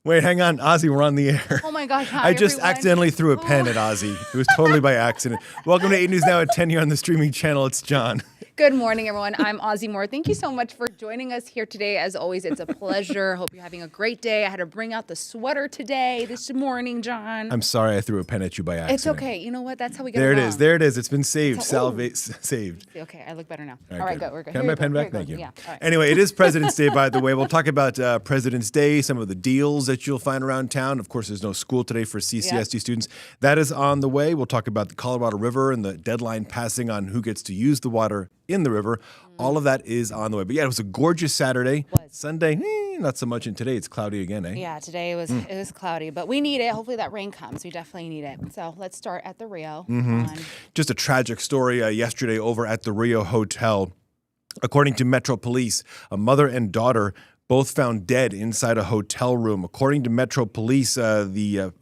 Wait, hang on. Ozzy, we're on the air. Oh my gosh, hi, I just everyone. accidentally threw a pen at Ozzy. It was totally by accident. Welcome to 8 News Now at 10 here on the streaming channel. It's John. Good morning, everyone. I'm Ozzy Mora. Thank you so much for joining us here today. As always, it's a pleasure. Hope you're having a great day. I had to bring out the sweater today, this morning, John. I'm sorry I threw a pen at you by accident. It's okay. You know what? That's how we get There along. it is. There it is. It's been saved. So- Saved. Okay, I look better now. All All right, good. good. We're good. Can I Here have my you pen go, back? here you Thank go. you. Yeah. All right. Anyway, it is President's Day, by the way. We'll talk about President's Day, some of the deals that you'll find around town. Of course, there's no school today for CCSD students. That is on the way. We'll talk about the Colorado River and the deadline passing on who gets to use the water in the river. All of that is on the way. But yeah, it was a gorgeous Saturday. Sunday, not so much. And today it's cloudy again, eh? Yeah, today it was cloudy, but we need it. Hopefully that rain comes. We definitely need it. So let's start at the Rio. Just a tragic story yesterday over at the Rio Hotel. According to Metro Police, a mother and daughter both found dead inside a hotel room. According to Metro Police, the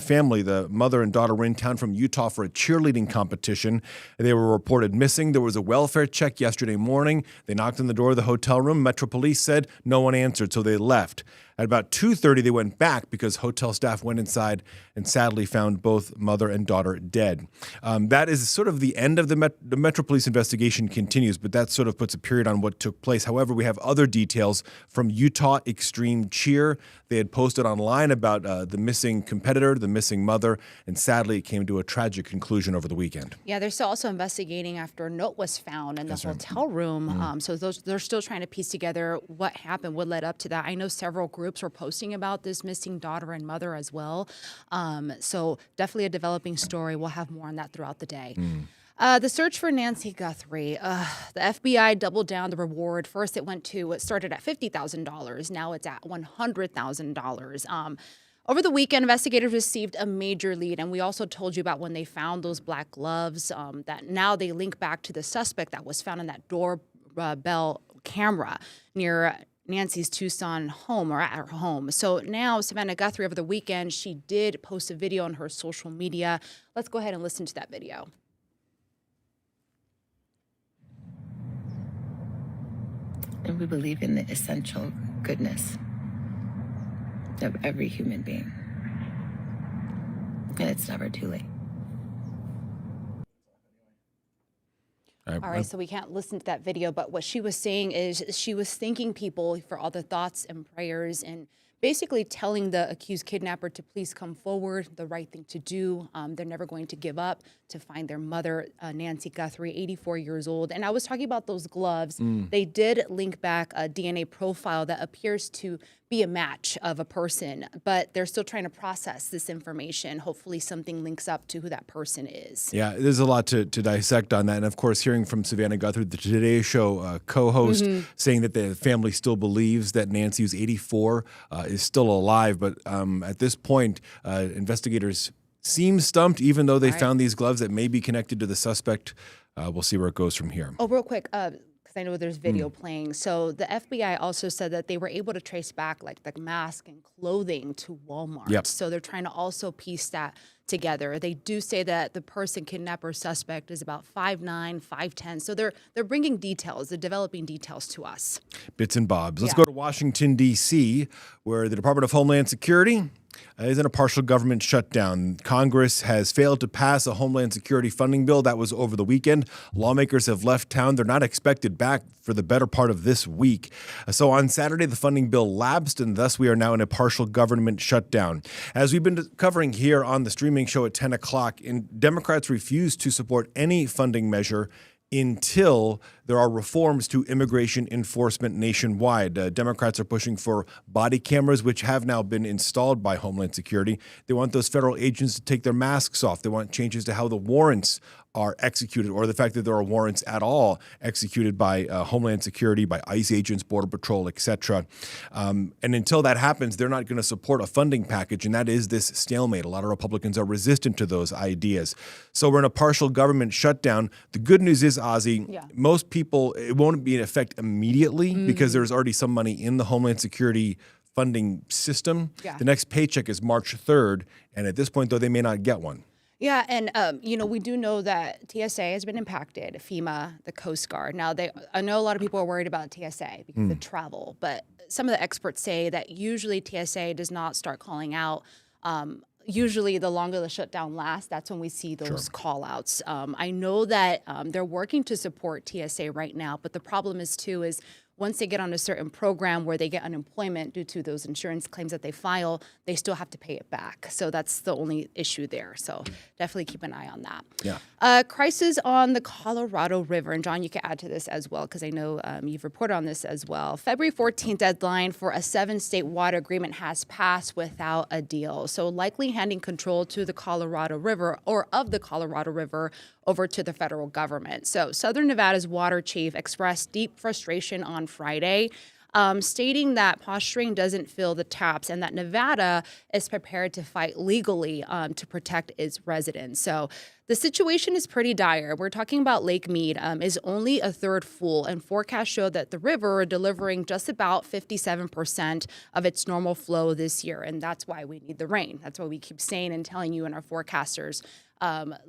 family, the mother and daughter, were in town from Utah for a cheerleading competition. They were reported missing. There was a welfare check yesterday morning. They knocked on the door of the hotel room. Metro Police said no one answered, so they left. At about 2:30, they went back because hotel staff went inside and sadly found both mother and daughter dead. That is sort of the end of the Metro Police investigation continues, but that sort of puts a period on what took place. However, we have other details from Utah Extreme Cheer. They had posted online about the missing competitor, the missing mother, and sadly it came to a tragic conclusion over the weekend. Yeah, they're still also investigating after a note was found in the hotel room. So they're still trying to piece together what happened, what led up to that. I know several groups were posting about this missing daughter and mother as well. So definitely a developing story. We'll have more on that throughout the day. The search for Nancy Guthrie. The FBI doubled down the reward. First, it started at $50,000. Now it's at $100,000. Over the weekend, investigators received a major lead, and we also told you about when they found those black gloves, that now they link back to the suspect that was found in that doorbell camera near Nancy's Tucson home, or at her home. So now Savannah Guthrie, over the weekend, she did post a video on her social media. Let's go ahead and listen to that video. And we believe in the essential goodness of every human being. And it's never too late. All right, so we can't listen to that video, but what she was saying is she was thanking people for all the thoughts and prayers and basically telling the accused kidnapper to please come forward, the right thing to do. They're never going to give up to find their mother, Nancy Guthrie, 84 years old. And I was talking about those gloves. They did link back a DNA profile that appears to be a match of a person, but they're still trying to process this information. Hopefully something links up to who that person is. Yeah, there's a lot to dissect on that. And of course, hearing from Savannah Guthrie, the Today Show co-host, saying that the family still believes that Nancy, who's 84, is still alive. But at this point, investigators seem stumped, even though they found these gloves that may be connected to the suspect. We'll see where it goes from here. Oh, real quick, because I know there's video playing. So the FBI also said that they were able to trace back like the mask and clothing to Walmart. Yep. So they're trying to also piece that together. They do say that the person kidnapper suspect is about 5'9", 5'10". So they're bringing details, they're developing details to us. Bits and bobs. Let's go to Washington, D.C., where the Department of Homeland Security is in a partial government shutdown. Congress has failed to pass a Homeland Security funding bill. That was over the weekend. Lawmakers have left town. They're not expected back for the better part of this week. So on Saturday, the funding bill lapsed, and thus we are now in a partial government shutdown. As we've been covering here on the streaming show at 10 o'clock, Democrats refuse to support any funding measure until there are reforms to immigration enforcement nationwide. Democrats are pushing for body cameras, which have now been installed by Homeland Security. They want those federal agents to take their masks off. They want changes to how the warrants are executed, or the fact that there are warrants at all executed by Homeland Security, by ICE agents, Border Patrol, etc. And until that happens, they're not going to support a funding package, and that is this stalemate. A lot of Republicans are resistant to those ideas. So we're in a partial government shutdown. The good news is, Ozzy, most people, it won't be in effect immediately because there's already some money in the Homeland Security funding system. The next paycheck is March 3rd, and at this point, though, they may not get one. Yeah, and we do know that TSA has been impacted, FEMA, the Coast Guard. Now, I know a lot of people are worried about TSA because of travel, but some of the experts say that usually TSA does not start calling out. Usually the longer the shutdown lasts, that's when we see those call outs. I know that they're working to support TSA right now, but the problem is once they get on a certain program where they get unemployment due to those insurance claims that they file, they still have to pay it back. So that's the only issue there. So definitely keep an eye on that. Yeah. Crisis on the Colorado River. And John, you can add to this as well, because I know you've reported on this as well. February 14th deadline for a 7-state water agreement has passed without a deal. So likely handing control to the Colorado River, or of the Colorado River, over to the federal government. So Southern Nevada's water chief expressed deep frustration on Friday, stating that posturing doesn't fill the taps and that Nevada is prepared to fight legally to protect its residents. So the situation is pretty dire. We're talking about Lake Mead is only a third full, and forecasts show that the river delivering just about 57% of its normal flow this year, and that's why we need the rain. That's why we keep saying and telling you and our forecasters,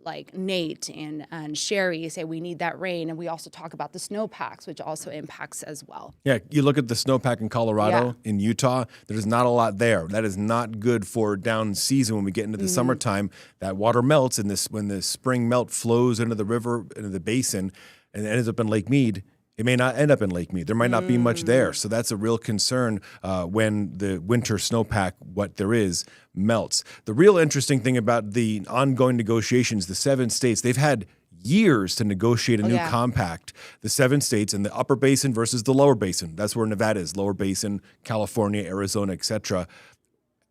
like Nate and Sherry, say we need that rain. And we also talk about the snowpacks, which also impacts as well. Yeah, you look at the snowpack in Colorado, in Utah, there's not a lot there. That is not good for down season when we get into the summertime. That water melts, and when the spring melt flows into the river, into the basin, and it ends up in Lake Mead. It may not end up in Lake Mead. There might not be much there. So that's a real concern when the winter snowpack, what there is, melts. The real interesting thing about the ongoing negotiations, the 7 states, they've had years to negotiate a new compact. The 7 states in the upper basin versus the lower basin. That's where Nevada is, lower basin, California, Arizona, et cetera,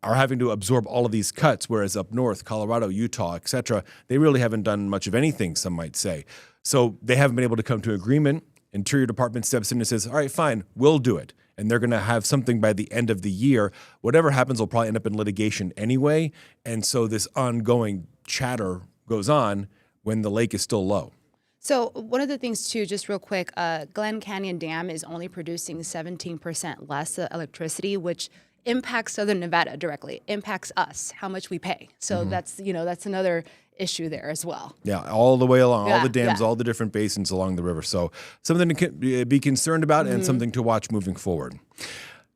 are having to absorb all of these cuts, whereas up north, Colorado, Utah, et cetera, they really haven't done much of anything, some might say. So they haven't been able to come to agreement. Interior Department steps in and says, all right, fine, we'll do it. And they're going to have something by the end of the year. Whatever happens will probably end up in litigation anyway. And so this ongoing chatter goes on when the lake is still low. So one of the things, too, just real quick, Glen Canyon Dam is only producing 17% less electricity, which impacts Southern Nevada directly, impacts us, how much we pay. So that's another issue there as well. Yeah, all the way along, all the dams, all the different basins along the river. So something to be concerned about and something to watch moving forward.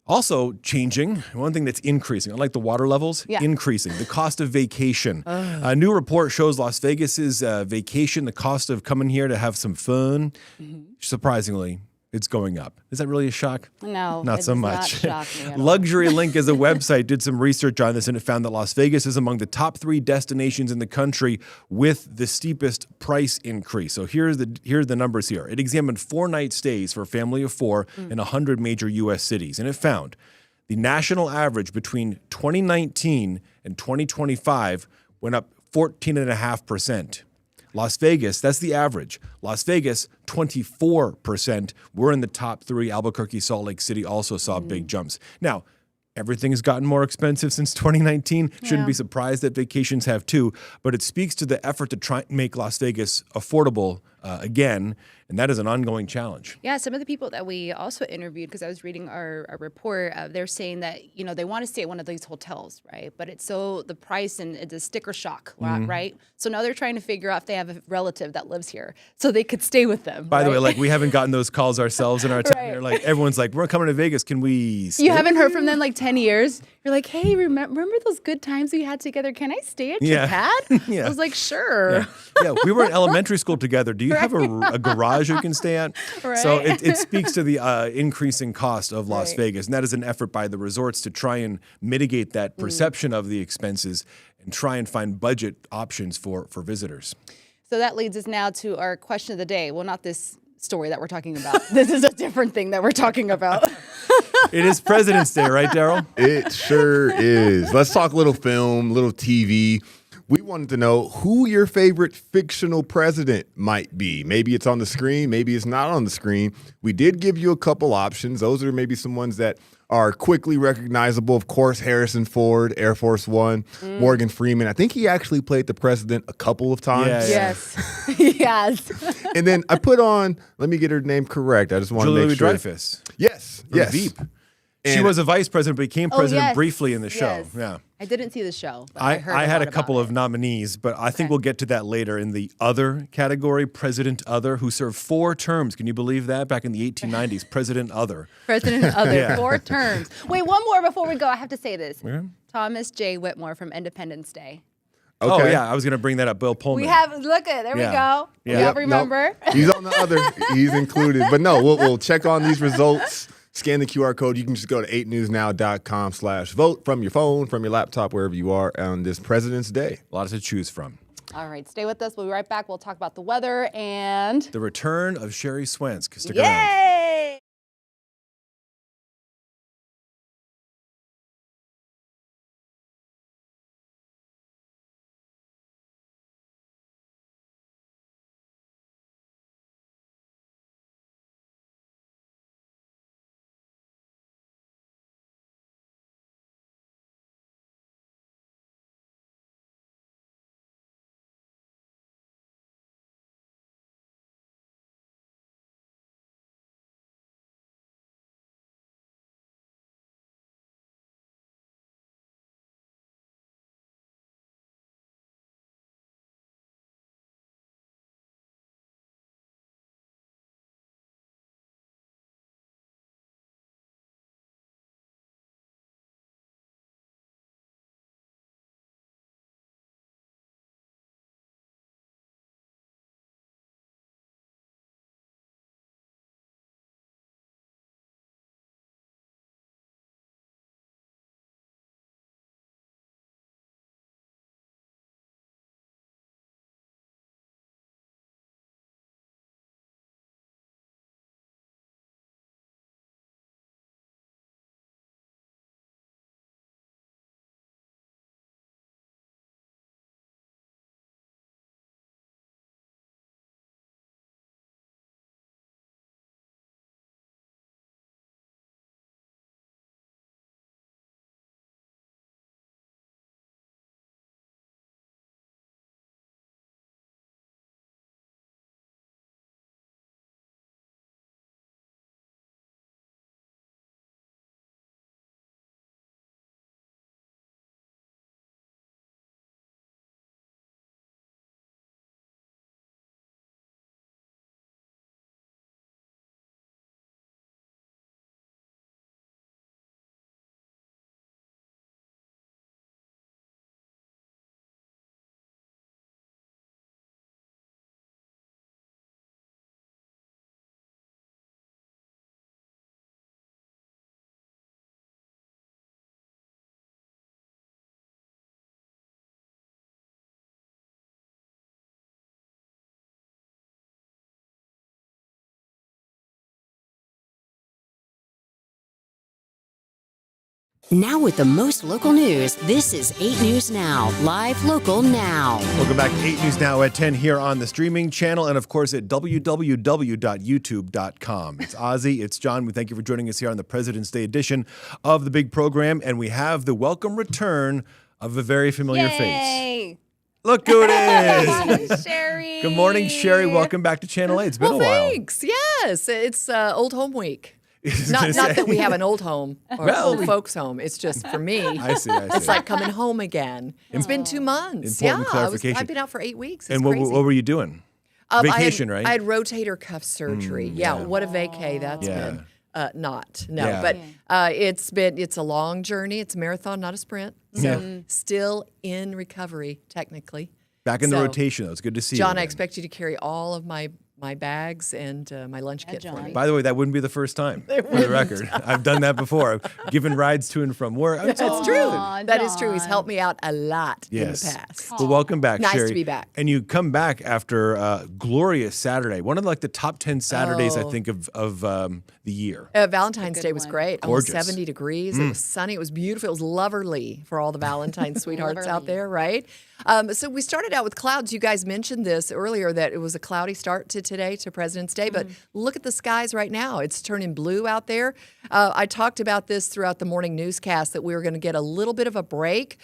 Also changing, one thing that's increasing, unlike the water levels, increasing, the cost of vacation. A new report shows Las Vegas's vacation, the cost of coming here to have some fun, surprisingly, it's going up. Is that really a shock? No, not so much. Not shock me at all. Luxury Link as a website did some research on this, and it found that Las Vegas is among the top 3 destinations in the country with the steepest price increase. So here are the numbers here. It examined 4-night stays for a family of 4 in 100 major U.S. cities, and it found the national average between 2019 and 2025 went up 14.5%. Las Vegas, that's the average. Las Vegas, 24%. We're in the top 3. Albuquerque, Salt Lake City also saw big jumps. Now, everything has gotten more expensive since 2019. Shouldn't be surprised that vacations have too, but it speaks to the effort to try and make Las Vegas affordable again, and that is an ongoing challenge. Yeah, some of the people that we also interviewed, because I was reading our report, they're saying that, they want to stay at one of these hotels, right? But it's the price and it's a sticker shock, right? So now they're trying to figure out if they have a relative that lives here so they could stay with them. By the way, we haven't gotten those calls ourselves in our time. Right. Everyone's like, we're coming to Vegas. Can we stay? You haven't heard from them 10 years. You're like, hey, remember those good times we had together? Can I stay at your pad? I was like, sure. Yeah, we were in elementary school together. Do you have a garage you can stay at? Right. So it speaks to the increasing cost of Las Vegas. And that is an effort by the resorts to try and mitigate that perception of the expenses and try and find budget options for visitors. So that leads us now to our question of the day. Well, not this story that we're talking about. This is a different thing that we're talking about. It is President's Day, right, Daryl? It sure is. Let's talk a little film, little TV. We wanted to know who your favorite fictional president might be. Maybe it's on the screen, maybe it's not on the screen. We did give you a couple options. Those are maybe some ones that are quickly recognizable. Of course, Harrison Ford, Air Force One, Morgan Freeman. I think he actually played the president a couple of times. Yes. Yes. And then I put on, let me get her name correct. I just want to make sure. Dreyfus. Yes. Veep. She was a vice president, but became president yes, briefly in the show. yes. Yeah. I didn't see the show. But I heard I had lot a couple about of it. nominees, but I think we'll get to that later in the other category. President Other, who served 4 terms. Can you believe that? Back in the 1890s, President Other. President Other, Yeah. 4 terms. Wait, one more before we go. I have to say this. Yeah. Thomas J. Whitmore from Independence Day. Okay. Oh, yeah, I was going to bring that up. Bill Pullman. We have, look at, there we Yeah. go. Yeah. Y'all Yep, remember? Nope. He's on the other. He's included. But no, we'll check on these results. Scan the QR code. You can just go to 8newsnow.com/vote from your phone, from your laptop, wherever you are on this President's Day. A lot to choose from. All right, stay with us. We'll be right back. We'll talk about the weather and... The return of Sherry Swensk. Stick around. Yay! Now with the most local news, this is 8 News Now, live local now. Welcome back to 8 News Now at 10 here on the streaming channel and, of course, at www.youtube.com. It's Ozzy, it's John. We thank you for joining us here on the President's Day edition of the big program, and we have the welcome return of a very familiar face. Yay! Look who it is! Sherry! Good morning, Sherry. Welcome back to Channel 8. It's been a while. Thanks. Yes, it's Old Home Week. was Not gonna say. that we have an old home or Well, old folks home. It's just for me. I see. It's like coming home again. It's been 2 months. Important clarification. I've been out for 8 weeks. It's And what crazy. were you doing? Vacation, I right? had rotator cuff surgery. What a vacay that's Yeah. been. Not. No. Yeah. But it's a long journey. It's a marathon, not a sprint. So still in recovery, technically. Back in the So, rotation, though. It's good to see you. John, I again. expect you to carry all of my bags and my lunch kit for John. me. By the way, that wouldn't be the first time, for the record. I've done that before. I've given rides to and from work. That's true. Aw, That is true. He's John. helped me out a lot Yes. in the past. Well, welcome back, Nice to Sherry. be back. And you come back after a glorious Saturday, one of the top 10 Saturdays, I think, of the year. Valentine's Day was one. great. Almost Gorgeous. 70 degrees. It was sunny. It was beautiful. It was loverly for all the Valentine's sweethearts out there, right? So we started out with clouds. You guys mentioned this earlier that it was a cloudy start to today, to President's Day. But look at the skies right now. It's turning blue out there. I talked about this throughout the morning newscast that we were going to get a little bit of a break.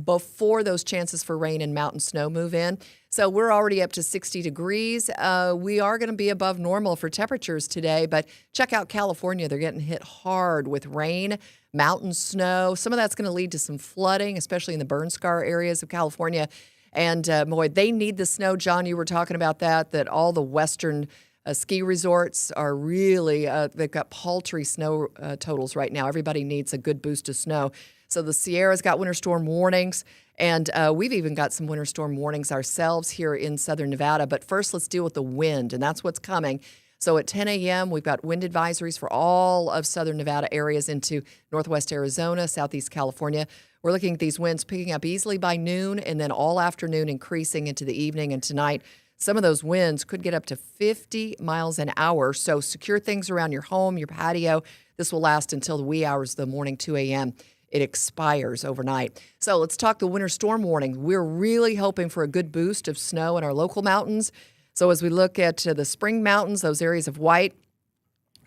before those chances for rain and mountain snow move in. So we're already up to 60 degrees. We are going to be above normal for temperatures today, but check out California. They're getting hit hard with rain, mountain snow. Some of that's going to lead to some flooding, especially in the burn scar areas of California. And boy, they need the snow. John, you were talking about that all the western ski resorts are really, they've got paltry snow totals right now. Everybody needs a good boost of snow. So the Sierra's got winter storm warnings, and we've even got some winter storm warnings ourselves here in southern Nevada. But first, let's deal with the wind, and that's what's coming. So at 10 a.m., we've got wind advisories for all of southern Nevada areas into northwest Arizona, southeast California. We're looking at these winds picking up easily by noon and then all afternoon increasing into the evening and tonight. Some of those winds could get up to 50 miles an hour. So secure things around your home, your patio. This will last until the wee hours of the morning, 2 a.m. It expires overnight. So let's talk the winter storm warning. We're really hoping for a good boost of snow in our local mountains. So as we look at the spring mountains, those areas of white,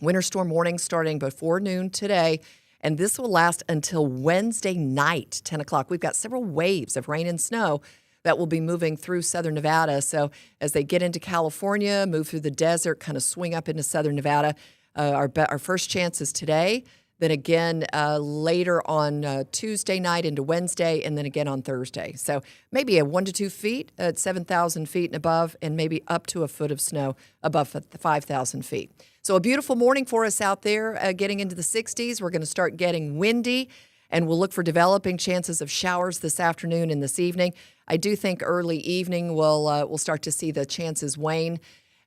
winter storm warning starting before noon today. And this will last until Wednesday night, 10 o'clock. We've got several waves of rain and snow that will be moving through southern Nevada. So as they get into California, move through the desert, kind of swing up into southern Nevada, our first chance is today. Then again later on Tuesday night into Wednesday, and then again on Thursday. So maybe 1 to 2 feet at 7,000 feet and above, and maybe up to a foot of snow above 5,000 feet. So a beautiful morning for us out there, getting into the 60s. We're going to start getting windy, and we'll look for developing chances of showers this afternoon and this evening. I do think early evening we'll start to see the chances wane.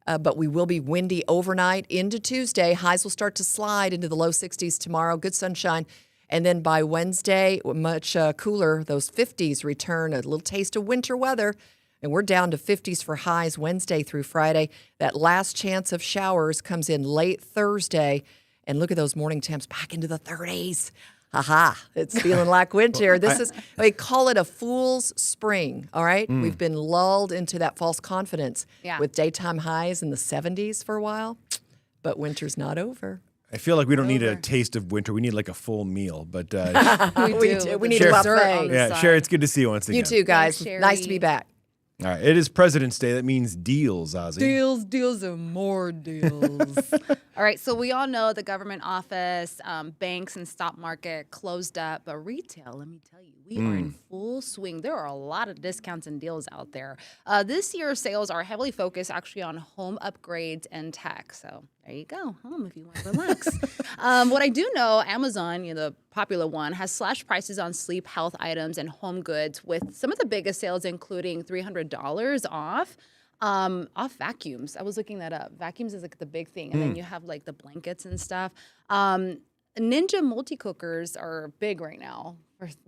But we will be windy overnight into Tuesday. Highs will start to slide into the low 60s tomorrow. Good sunshine. And then by Wednesday, much cooler. Those 50s return, a little taste of winter weather. And we're down to 50s for highs Wednesday through Friday. That last chance of showers comes in late Thursday. And look at those morning temps back into the 30s. Aha, it's feeling like winter. We call it a fool's spring, all right? We've been lulled into that false confidence with daytime highs in the 70s for a while, but winter's not over. I feel like we don't need a taste of winter. We need like a full meal. But we do. We need a buffet. Yeah, Sherry, it's good to see you once again. You too, guys. Thanks, Nice to be back. All right, it is President's Day. That means deals, Ozzy. Deals, and more deals. All right, so we all know the government office, banks, and stock market closed up, but retail, let me tell you, we are in full swing. There are a lot of discounts and deals out there. This year's sales are heavily focused actually on home upgrades and tech. So there you go, home if you want to relax. What I do know, Amazon, the popular one, has slashed prices on sleep, health items, and home goods with some of the biggest sales, including $300 off vacuums. I was looking that up. Vacuums is like the big thing. And then you have like the blankets and stuff. Ninja multi-cookers are big right now.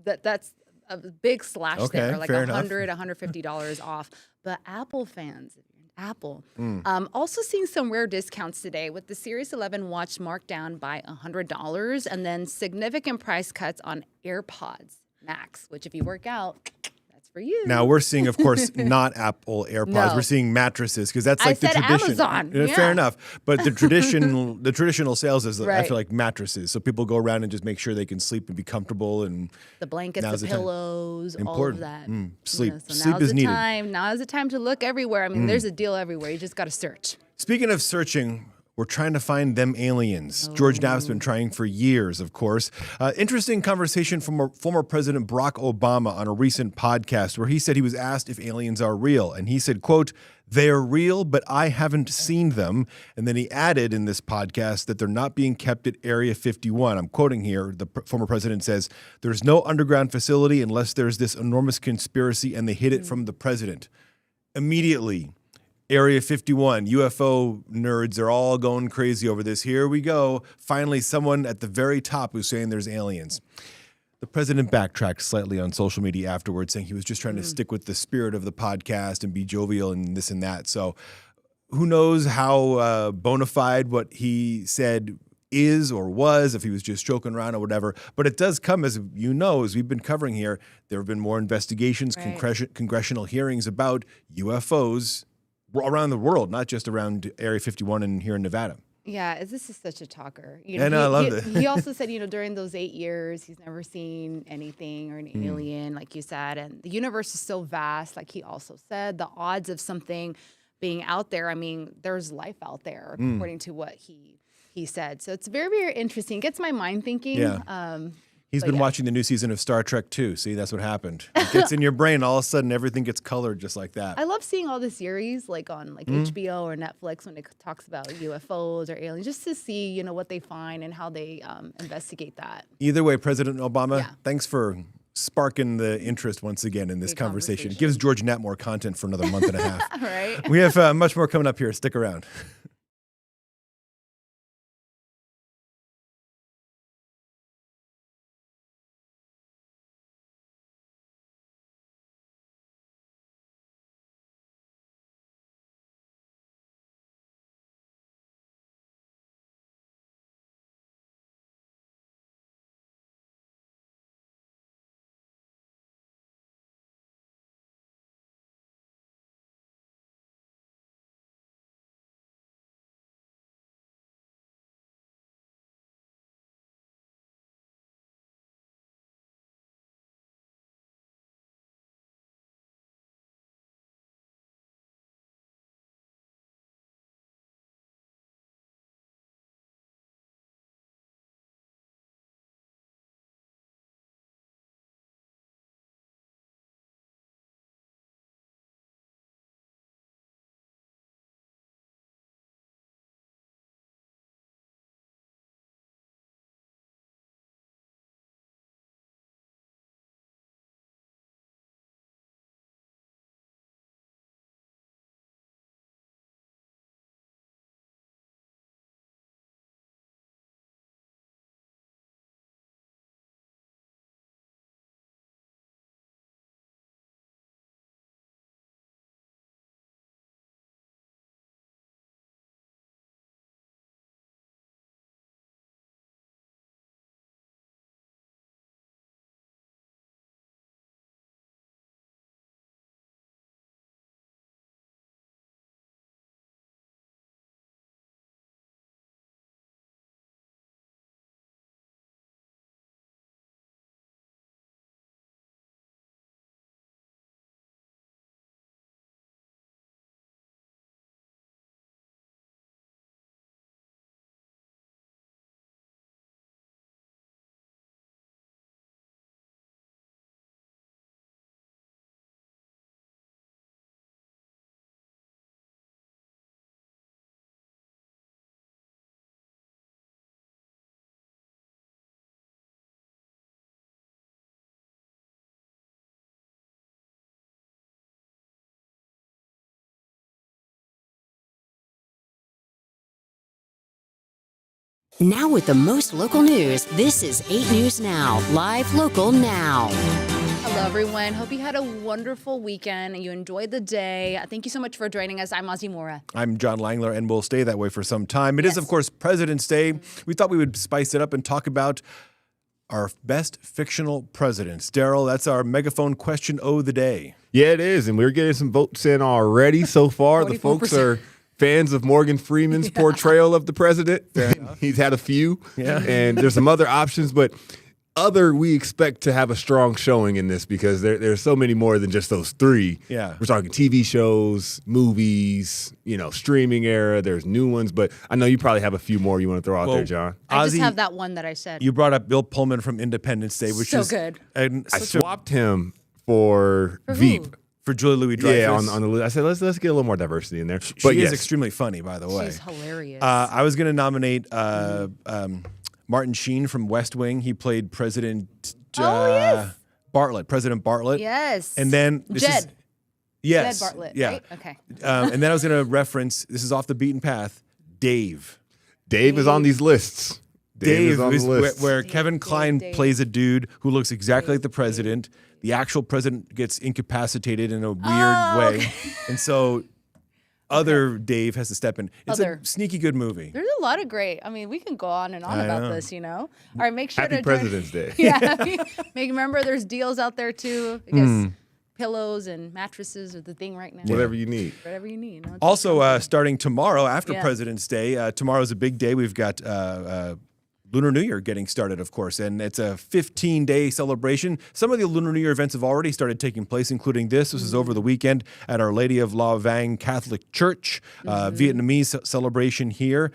That's a big slash there, like $100, $150 off. But Apple fans, if you're in Apple, also seeing some rare discounts today with the Series 11 watch marked down by $100 and then significant price cuts on AirPods Max, which if you work out, for you. Now we're seeing, of course, not Apple AirPods. No. We're seeing mattresses because that's like I the said tradition. Amazon. Fair Yeah. enough, but the traditional sales is I Right. feel like mattresses. So people go around and just make sure they can sleep and be comfortable and The blankets, now's the the time. pillows, all of Important. that. Sleep. So Sleep now's is the needed. time. Now is the time to look everywhere. I mean, there's a deal everywhere. You just got to search. Speaking of searching, we're trying to find them aliens. George Knapp's been trying for years, of course. Interesting conversation from former President Barack Obama on a recent podcast where he said he was asked if aliens are real. And he said, quote, "They are real, but I haven't seen them." And then he added in this podcast that they're not being kept at Area 51. I'm quoting here. The former president says, "There's no underground facility unless there's this enormous conspiracy and they hid it from the president." Immediately, Area 51, UFO nerds are all going crazy over this. Here we go. Finally, someone at the very top who's saying there's aliens. The president backtracked slightly on social media afterwards, saying he was just trying to stick with the spirit of the podcast and be jovial and this and that. So who knows how bona fide what he said is or was, if he was just joking around or whatever. But it does come, as you know, as we've been covering here, there have been more investigations, congressional hearings about UFOs around the world, not just around Area 51 and here in Nevada. Yeah, this is such a talker. I know, I love it. He also said, during those 8 years, he's never seen anything or an alien, like you said, and the universe is so vast. Like he also said, the odds of something being out there. I mean, there's life out there, according to what he said. So it's very, very interesting. It gets my mind thinking. Yeah. He's been watching the new season of Star Trek too. See, that's what happened. It gets in your brain. All of a sudden, everything gets colored just like that. I love seeing all the series like on HBO or Netflix when it talks about UFOs or aliens, just to see, what they find and how they investigate that. Either way, President Obama, thanks for sparking the interest once again in this conversation. It gives George Knapp more content for another month and a half. Right. We have much more coming up here. Stick around. Now with the most local news, this is 8 News Now, live local now. Hello, everyone. Hope you had a wonderful weekend and you enjoyed the day. Thank you so much for joining us. I'm Ozzy Mora. I'm John Langler, and we'll stay that way for some time. It is, of course, President's Day. We thought we would spice it up and talk about our best fictional presidents. Daryl, that's our megaphone question of the day. Yeah, it is. And we're getting some votes in already so far. The folks are fans of Morgan Freeman's portrayal of the president. He's had a few. Yeah. And there's some other options, but we expect to have a strong showing in this because there's so many more than just those three. Yeah. We're talking TV shows, movies, streaming era. There's new ones, but I know you probably have a few more you want to throw out there, John. I just have that one that I said. You brought up Bill Pullman from Independence Day, which is good. And I swapped him for Veep. For Julia Louis-Dreyfus. Yeah, on the list. I said, let's get a little more diversity in there. She is extremely funny, by the way. She's hilarious. I was going to nominate Martin Sheen from West Wing. He played President Bartlett. President Bartlett. Yes. And then Jed Bartlett. Yeah. Right? Okay. And then I was going to reference, this is off the beaten path, Dave. Dave is on these lists. Dave is on the list. Where Kevin Kline plays a dude who looks exactly like the president. The actual president gets incapacitated in a weird way. Okay. And so other Dave has to step in. It's a sneaky good movie. There's a lot of great. I mean, we can go on and on about this, All right, make sure Happy to President's Day. Yeah. Remember there's deals out there too. Because pillows and mattresses are the thing right now. Whatever you need. Whatever you need. No, it's Also, starting tomorrow after Yeah. President's Day, tomorrow's a big day. We've got Lunar New Year getting started, of course, and it's a 15-day celebration. Some of the Lunar New Year events have already started taking place, including this. This is over the weekend at Our Lady of La Vang Catholic Church. Vietnamese celebration here.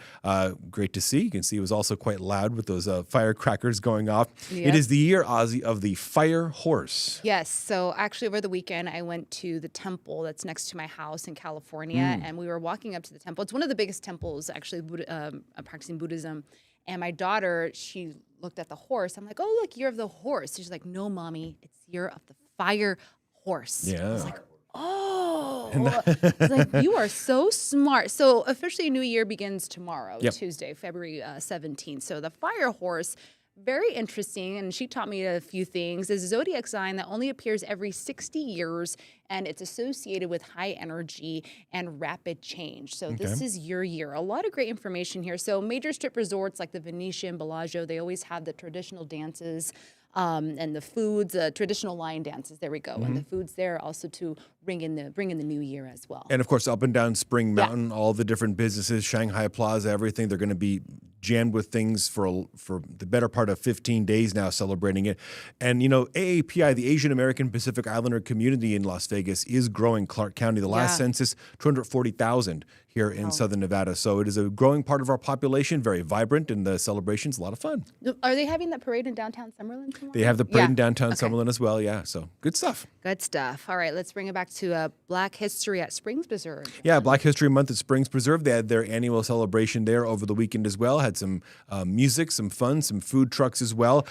Great to see. You can see it was also quite loud with those firecrackers going off. Yep. It is the year, Ozzy, of the fire horse. Yes. So actually, over the weekend, I went to the temple that's next to my house in California, and we were walking up to the temple. It's one of the biggest temples, actually, practicing Buddhism. And my daughter, she looked at the horse. I'm like, oh, look, year of the horse. She's like, no, mommy, it's year of the fire horse. Yeah. I was like, oh. I was like, you are so smart. So officially, New Year begins tomorrow, Yep. Tuesday, February 17th. So the fire horse, very interesting, and she taught me a few things. Is a zodiac sign that only appears every 60 years, and it's associated with high energy and rapid change. So this is your year. A lot of great information here. So major strip resorts like the Venetian, Bellagio, they always have the traditional dances and the foods, traditional lion dances. There we go, and the foods there also to bring in the new year as well. And of course, up and down Spring Mountain, all the different businesses, Shanghai Plaza, everything, they're going to be jammed with things for the better part of 15 days now, celebrating it. And, you know, AAPI, the Asian American Pacific Islander community in Las Vegas, is growing. Clark County, the last census, 240,000 here in Southern Nevada. So it is a growing part of our population, very vibrant, and the celebration's a lot of fun. Are they having that parade in downtown Summerlin tomorrow? They have the parade in downtown Summerlin as well, so good stuff. Good stuff. All right, let's bring it back to Black History at Springs Preserve. Yeah, Black History Month at Springs Preserve. They had their annual celebration there over the weekend as well. Had some music, some fun, some food trucks as well.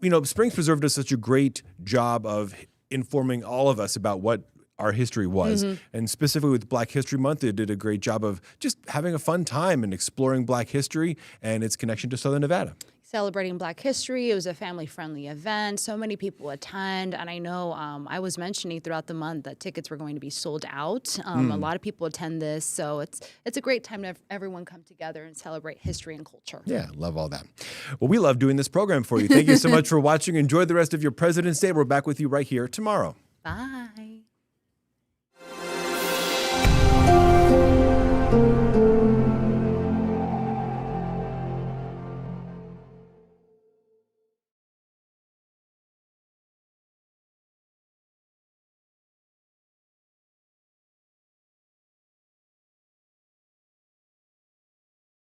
You know, Springs Preserve does such a great job of informing all of us about what our history was. And specifically with Black History Month, they did a great job of just having a fun time and exploring Black history and its connection to Southern Nevada. Celebrating Black history. It was a family-friendly event. So many people attend. And I know I was mentioning throughout the month that tickets were going to be sold out. A lot of people attend this. So it's a great time to have everyone come together and celebrate history and culture. Yeah, love all that. Well, we love doing this program for you. Thank you so much for watching. Enjoy the rest of your President's Day. We're back with you right here tomorrow. Bye.